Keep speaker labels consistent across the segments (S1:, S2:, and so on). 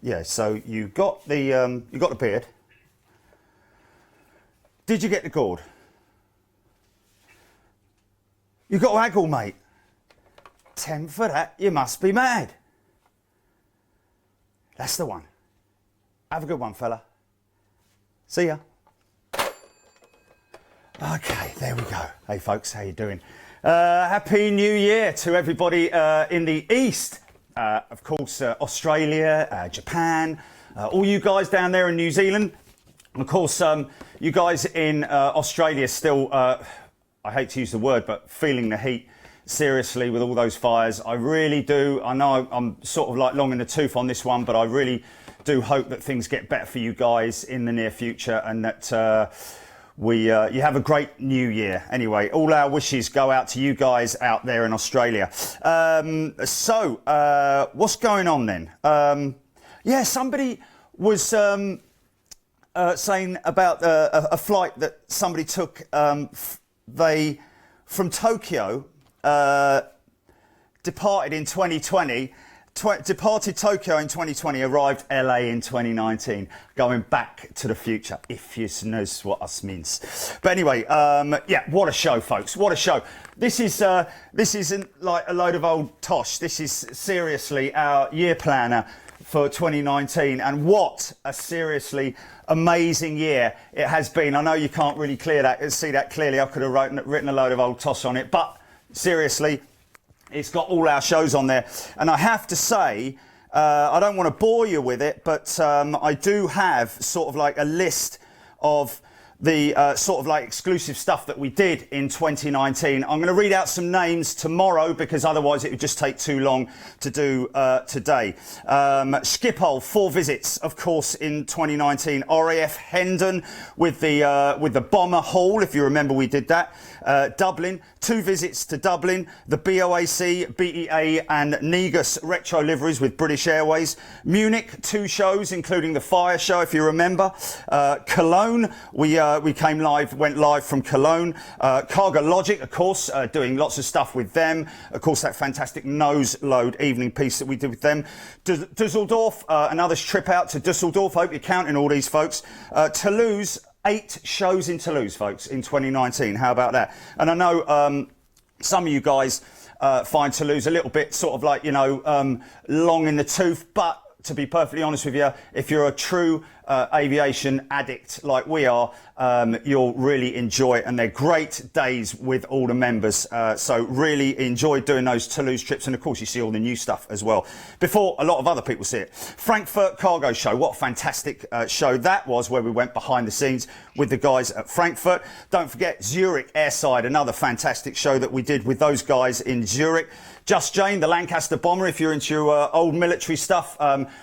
S1: yeah, so you got the beard. Did you get the gourd? You got waggle, mate. 10 for that, you must be mad. That's the one. Have a good one, fella. See ya. Okay, there we go. Hey folks, how you doing? Happy New Year to everybody in the East. Of course, Australia, Japan, all you guys down there in New Zealand. Of course, you guys in Australia still, I hate to use the word, but feeling the heat seriously with all those fires. I really do. I know I'm sort of like long in the tooth on this one, but I really do hope that things get better for you guys in the near future, and that you have a great new year. Anyway, all our wishes go out to you guys out there in Australia. So what's going on then? Yeah, somebody was saying about a flight that somebody took. They from Tokyo departed in 2020. Departed Tokyo in 2020, arrived LA in 2019, going back to the future, if you knows what us means. But anyway, yeah, what a show, folks, what a show. This isn't like a load of old tosh. This is seriously our year planner for 2019, and what a seriously amazing year it has been. I know you can't really see that clearly. I could have written a load of old tosh on it, but seriously, it's got all our shows on there. And I have to say, I don't want to bore you with it, but I do have sort of like a list of the sort of like exclusive stuff that we did in 2019. I'm going to read out some names tomorrow because otherwise it would just take too long to do today. Schiphol, 4 visits, of course, in 2019. RAF Hendon with the bomber haul, if you remember, we did that. Dublin, 2 visits to Dublin. The BOAC, BEA and Negus retro liveries with British Airways. Munich, 2 shows, including the fire show, if you remember. Cologne, we went live from Cologne. Cargo Logic, of course, doing lots of stuff with them. Of course, that fantastic nose load evening piece that we did with them. Dusseldorf, another trip out to Dusseldorf. I hope you're counting all these folks. Toulouse, 8 shows in Toulouse, folks, in 2019. How about that? And I know some of you guys find Toulouse a little bit sort of like, you know, long in the tooth, but to be perfectly honest with you, if you're a true aviation addict like we are, you'll really enjoy it, and they're great days with all the members. So really enjoy doing those Toulouse trips, and of course you see all the new stuff as well before a lot of other people see it. Frankfurt Cargo Show, what a fantastic show that was, where we went behind the scenes with the guys at Frankfurt. Don't forget Zurich Airside, another fantastic show that we did with those guys in Zurich. Just Jane, the Lancaster bomber, if you're into your old military stuff.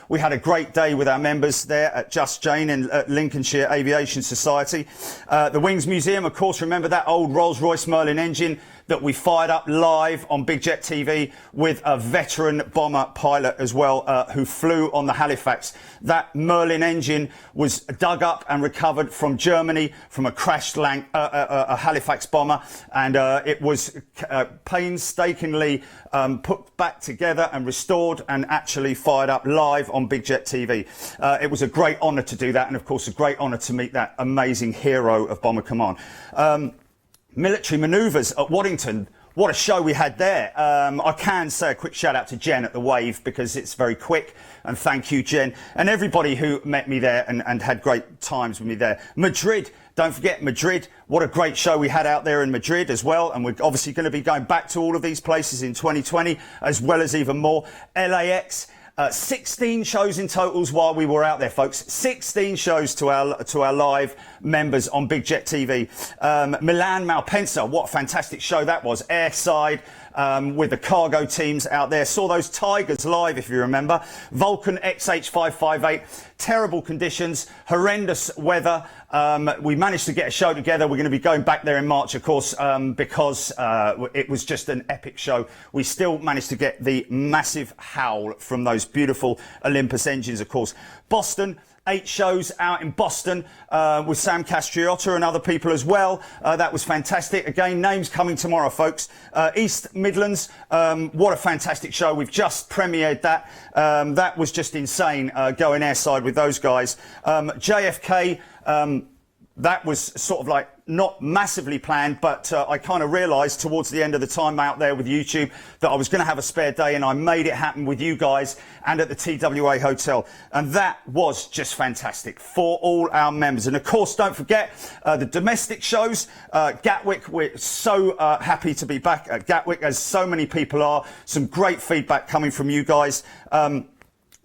S1: We had a great day with our members there at Just Jane in Lincolnshire Aviation Society. The Wings Museum, of course, remember that old Rolls-Royce Merlin engine that we fired up live on Big Jet TV with a veteran bomber pilot as well, who flew on the Halifax. That Merlin engine was dug up and recovered from Germany from a crashed a Halifax bomber, and it was painstakingly put back together and restored and actually fired up live on Big Jet TV. It was a great honour to do that, and of course a great honour to meet that amazing hero of Bomber Command. Military manoeuvres at Waddington. What a show we had there. I can say a quick shout out to Jen at the Wave because it's very quick, and thank you, Jen, and everybody who met me there and had great times with me there. Madrid, don't forget Madrid. What a great show we had out there in Madrid as well, and we're obviously going to be going back to all of these places in 2020 as well as even more. LAX. 16 shows in totals while we were out there, folks. 16 shows to our live members on Big Jet TV. Milan Malpensa, what a fantastic show that was. Airside, with the cargo teams out there. Saw those Tigers live, if you remember. Vulcan XH558, terrible conditions, horrendous weather. We managed to get a show together. We're going to be going back there in March, of course, because it was just an epic show. We still managed to get the massive howl from those beautiful Olympus engines, of course. Boston, 8 shows out in Boston with Sam Castriotta and other people as well. That was fantastic. Again, names coming tomorrow, folks. East Midlands, what a fantastic show. We've just premiered that. That was just insane going airside with those guys. JFK, that was sort of like not massively planned, but I kind of realised towards the end of the time out there with YouTube that I was going to have a spare day, and I made it happen with you guys and at the TWA Hotel. And that was just fantastic for all our members. And of course, don't forget the domestic shows. Gatwick, we're so happy to be back at Gatwick, as so many people are. Some great feedback coming from you guys.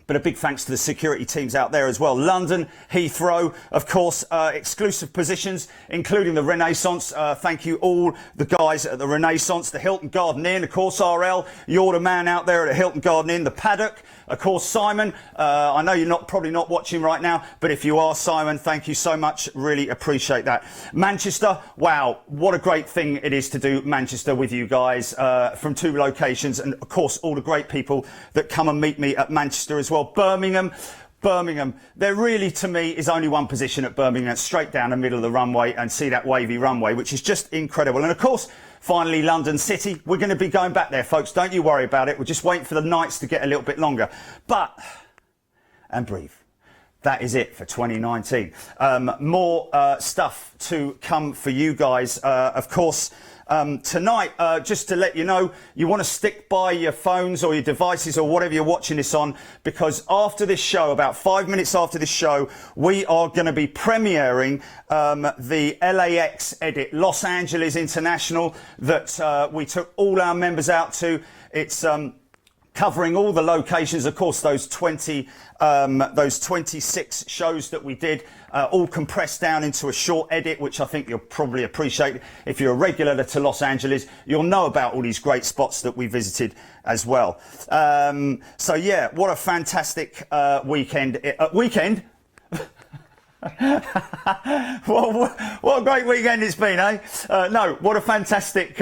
S1: But a big thanks to the security teams out there as well. London, Heathrow, of course, exclusive positions, including the Renaissance. Thank you all the guys at the Renaissance, the Hilton Garden Inn, of course, RL. You're the man out there at the Hilton Garden Inn, the Paddock. Of course, Simon, I know you're probably not watching right now, but if you are, Simon, thank you so much. Really appreciate that. Manchester, wow, what a great thing it is to do Manchester with you guys from 2 locations. And of course, all the great people that come and meet me at Manchester as well. Birmingham, there really, to me, is only one position at Birmingham, straight down the middle of the runway and see that wavy runway, which is just incredible. And of course, finally, London City. We're going to be going back there, folks. Don't you worry about it. We're just waiting for the nights to get a little bit longer. But, and breathe. That is it for 2019. More stuff to come for you guys. Of course, tonight, just to let you know, you want to stick by your phones or your devices or whatever you're watching this on, because after this show, about 5 minutes after this show, we are going to be premiering the LAX edit, Los Angeles International, that we took all our members out to. It's covering all the locations, of course, those 26 shows that we did, all compressed down into a short edit, which I think you'll probably appreciate. If you're a regular to Los Angeles, you'll know about all these great spots that we visited as well. So yeah, what a fantastic weekend. What a great weekend it's been, eh? No, what a fantastic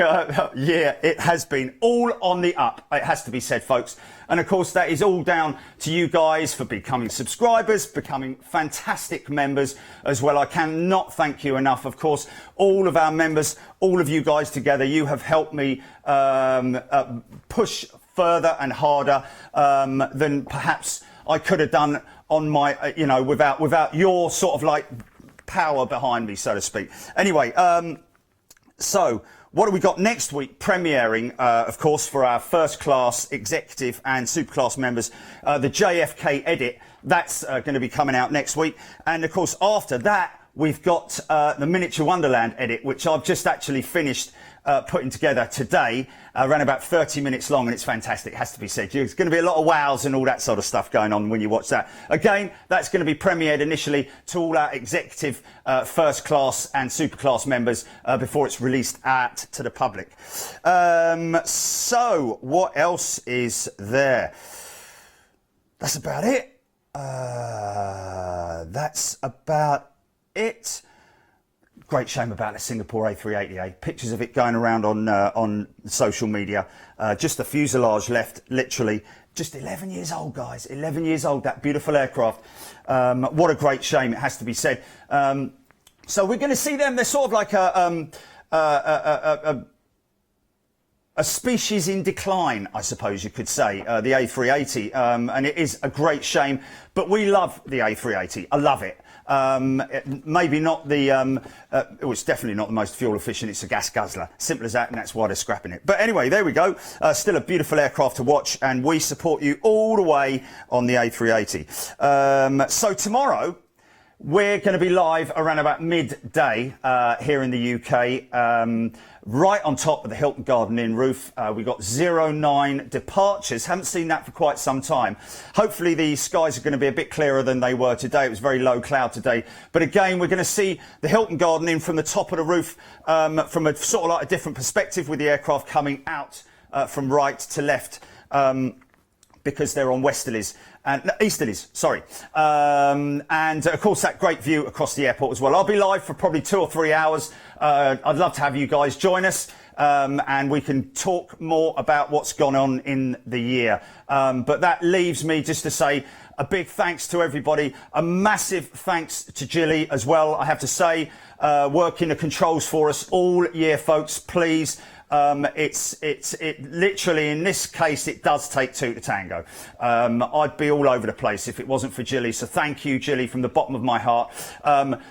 S1: year it has been. All on the up, it has to be said, folks. And of course, that is all down to you guys for becoming subscribers, becoming fantastic members as well. I cannot thank you enough. Of course, all of our members, all of you guys together, you have helped me push further and harder than perhaps I could have done on my, without your sort of like power behind me, so to speak. Anyway, so what have we got next week? Premiering, of course, for our first class, executive and superclass members, the JFK edit. That's going to be coming out next week. And of course, after that, we've got the Miniature Wonderland edit, which I've just actually finished putting together today, around about 30 minutes long, and it's fantastic, it has to be said. There's going to be a lot of wows and all that sort of stuff going on when you watch that. Again, that's going to be premiered initially to all our executive, first class and super class members before it's released to the public. So, what else is there? That's about it. That's about it. Great shame about the Singapore A380. Pictures of it going around on social media. Just the fuselage left, literally. Just 11 years old, guys. 11 years old, that beautiful aircraft. What a great shame, it has to be said. So we're going to see them. They're sort of like a species in decline, I suppose you could say, the A380. And it is a great shame. But we love the A380. I love it. Maybe not the, it's definitely not the most fuel efficient. It's a gas guzzler. Simple as that, and that's why they're scrapping it. But anyway, there we go. Still a beautiful aircraft to watch, and we support you all the way on the A380. So tomorrow, we're going to be live around about midday here in the UK, right on top of the Hilton Garden Inn roof. We've got 09 departures. Haven't seen that for quite some time. Hopefully the skies are going to be a bit clearer than they were today. It was very low cloud today. But again, we're going to see the Hilton Garden Inn from the top of the roof from a sort of like a different perspective, with the aircraft coming out from right to left because they're on westerlies. And easterlies, sorry. And of course that great view across the airport as well. I'll be live for probably 2 or 3 hours. I'd love to have you guys join us, and we can talk more about what's gone on in the year. But that leaves me just to say, A big thanks to everybody. A massive thanks to Jilly as well, I have to say, working the controls for us all year, folks. Please. It literally, in this case, it does take two to tango. I'd be all over the place if it wasn't for Jilly. So thank you, Jilly, from the bottom of my heart.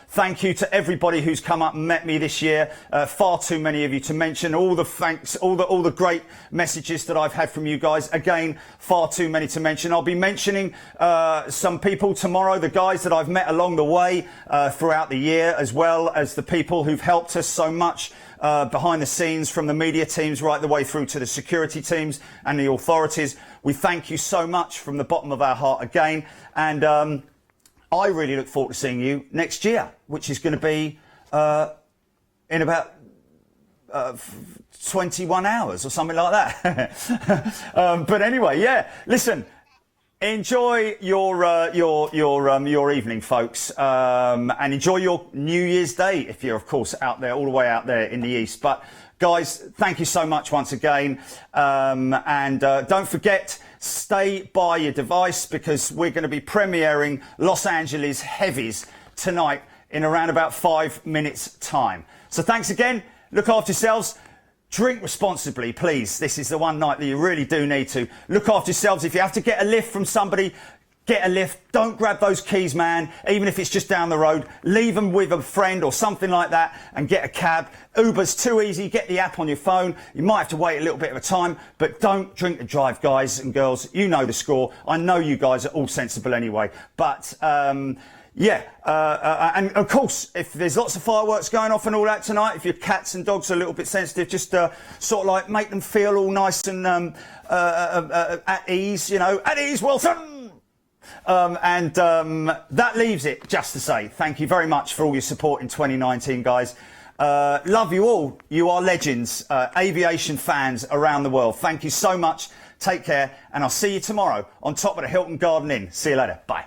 S1: Thank you to everybody who's come up and met me this year. Far too many of you to mention. All the thanks, all the great messages that I've had from you guys. Again, far too many to mention. I'll be mentioning some people tomorrow, the guys that I've met along the way throughout the year, as well as the people who've helped us so much behind the scenes, from the media teams right the way through to the security teams and the authorities. We thank you so much from the bottom of our heart again. And I really look forward to seeing you next year, which is going to be in about 21 hours or something like that. But anyway, yeah, listen. Enjoy your evening, folks, and enjoy your New Year's Day if you're, of course, out there, all the way out there in the East. But, guys, thank you so much once again. And don't forget, stay by your device, because we're going to be premiering Los Angeles Heavies tonight in around about 5 minutes' time. So thanks again. Look after yourselves. Drink responsibly, please. This is the one night that you really do need to. Look after yourselves. If you have to get a lift from somebody, get a lift. Don't grab those keys, man, even if it's just down the road. Leave them with a friend or something like that and get a cab. Uber's too easy. Get the app on your phone. You might have to wait a little bit of a time, but don't drink and drive, guys and girls. You know the score. I know you guys are all sensible anyway. But, yeah, and of course, if there's lots of fireworks going off and all that tonight, if your cats and dogs are a little bit sensitive, just sort of like make them feel all nice and at ease, you know, at ease, Wilson. That leaves it just to say thank you very much for all your support in 2019, guys. Love you all. You are legends, aviation fans around the world. Thank you so much. Take care, and I'll see you tomorrow on top of the Hilton Garden Inn. See you later. Bye.